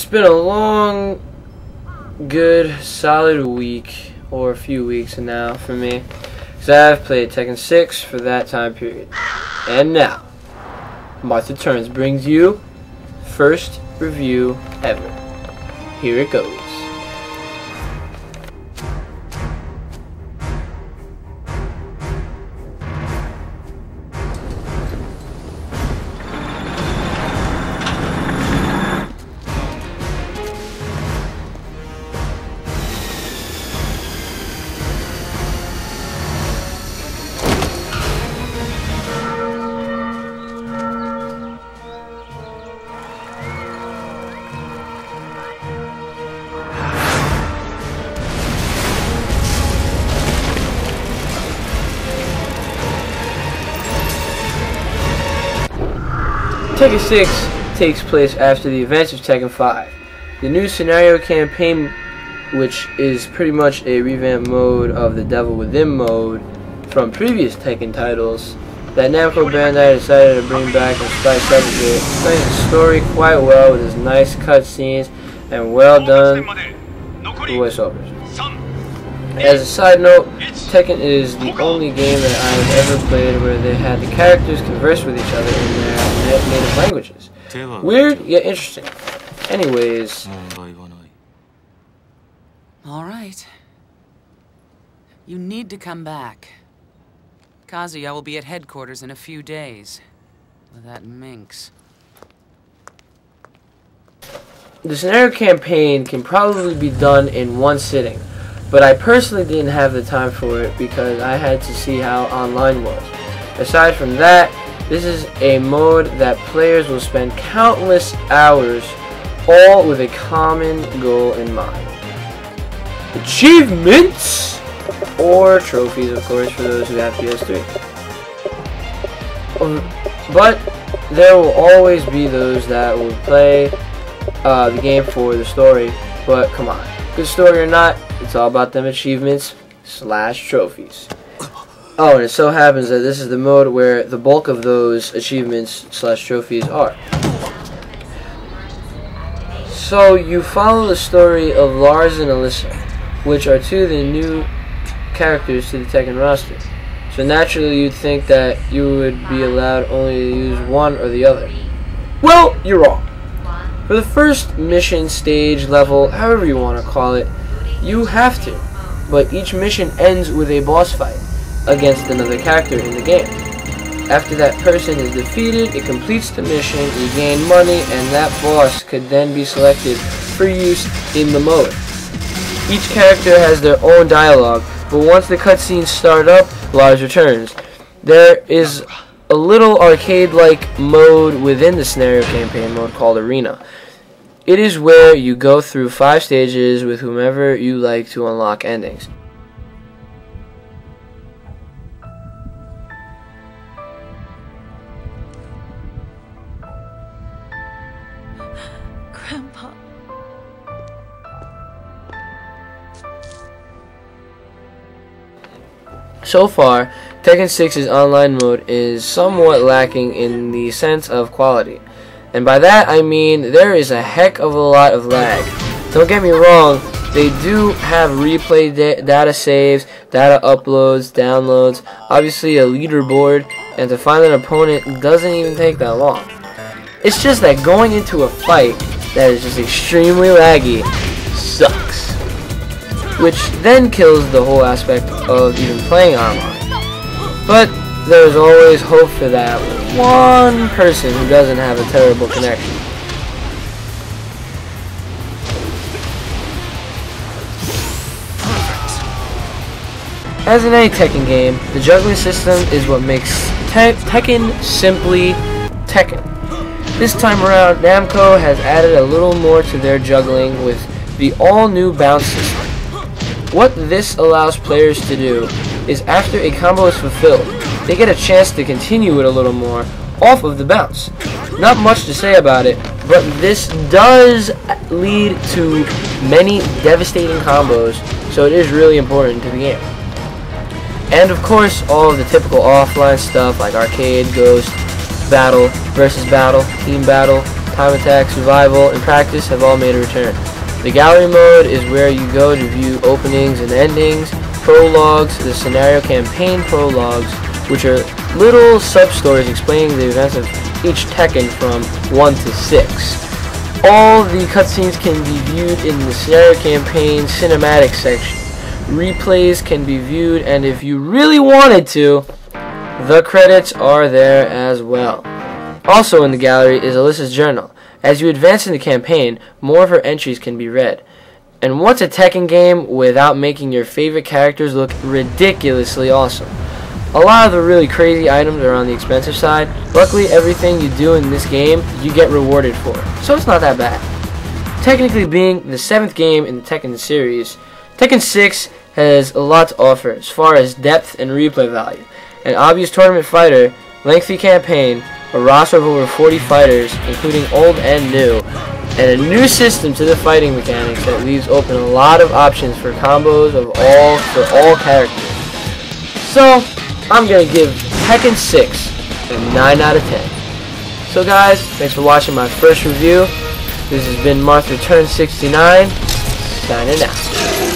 It's been a long, good, solid week, or a few weeks now for me, because I've played Tekken 6 for that time period. And now, Martha Turns brings you first review ever. Here it goes. Tekken 6 takes place after the events of Tekken 5. The new scenario campaign, which is pretty much a revamped mode of the Devil Within mode from previous Tekken titles, that Namco Bandai decided to bring back and spice up a bit, explains the story quite well with its nice cutscenes and well done voiceovers. As a side note, Tekken is the only game that I have ever played where they had the characters converse with each other in their native languages. Weird, yet interesting. Anyways. Alright. You need to come back. Kazuya will be at headquarters in a few days. With that minx. The scenario campaign can probably be done in one sitting, but I personally didn't have the time for it because I had to see how online was. Aside from that, this is a mode that players will spend countless hours, all with a common goal in mind. Achievements! Or trophies, of course, for those who have PS3. But there will always be those that will play the game for the story, but come on. Good story or not, it's all about them achievements / trophies. Oh, and it so happens that this is the mode where the bulk of those achievements / trophies are. So you follow the story of Lars and Alyssa, which are two of the new characters to the Tekken roster. So naturally you'd think that you would be allowed only to use one or the other. Well, you're wrong. For the first mission, stage, level, however you want to call it, you have to, but each mission ends with a boss fight against another character in the game. After that person is defeated, it completes the mission, you gain money, and that boss could then be selected for use in the mode. Each character has their own dialogue, but once the cutscenes start up, Lars returns. There is a little arcade-like mode within the scenario campaign mode called Arena. It is where you go through 5 stages with whomever you like to unlock endings. Grandpa. So far, Tekken 6's online mode is somewhat lacking in the sense of quality. And by that I mean there is a heck of a lot of lag. Don't get me wrong, they do have replay data saves, data uploads, downloads, obviously a leaderboard, and to find an opponent doesn't even take that long. It's just that going into a fight that is just extremely laggy sucks. Which then kills the whole aspect of even playing online. But there's always hope for that one person who doesn't have a terrible connection. As in any Tekken game, the juggling system is what makes Tekken simply Tekken. This time around, Namco has added a little more to their juggling with the all-new bounce system. What this allows players to do is after a combo is fulfilled, they get a chance to continue it a little more off of the bounce. Not much to say about it, but this does lead to many devastating combos, so it is really important to the game. And of course, all of the typical offline stuff like arcade, ghost, battle versus battle, team battle, time attack, survival, and practice have all made a return. The gallery mode is where you go to view openings and endings, prologues, the scenario campaign prologues, which are little sub-stories explaining the events of each Tekken from 1 to 6. All the cutscenes can be viewed in the scenario campaign cinematic section. Replays can be viewed, and if you really wanted to, the credits are there as well. Also in the gallery is Alyssa's journal. As you advance in the campaign, more of her entries can be read. And what's a Tekken game without making your favorite characters look ridiculously awesome? A lot of the really crazy items are on the expensive side. Luckily, everything you do in this game, you get rewarded for, so it's not that bad. Technically being the 7th game in the Tekken series, Tekken 6 has a lot to offer as far as depth and replay value. An obvious tournament fighter, lengthy campaign, a roster of over 40 fighters, including old and new, and a new system to the fighting mechanics that leaves open a lot of options for combos for all characters. So, I'm going to give Tekken 6 a 9 out of 10. So guys, thanks for watching my first review. This has been Martha Turn 69, signing out.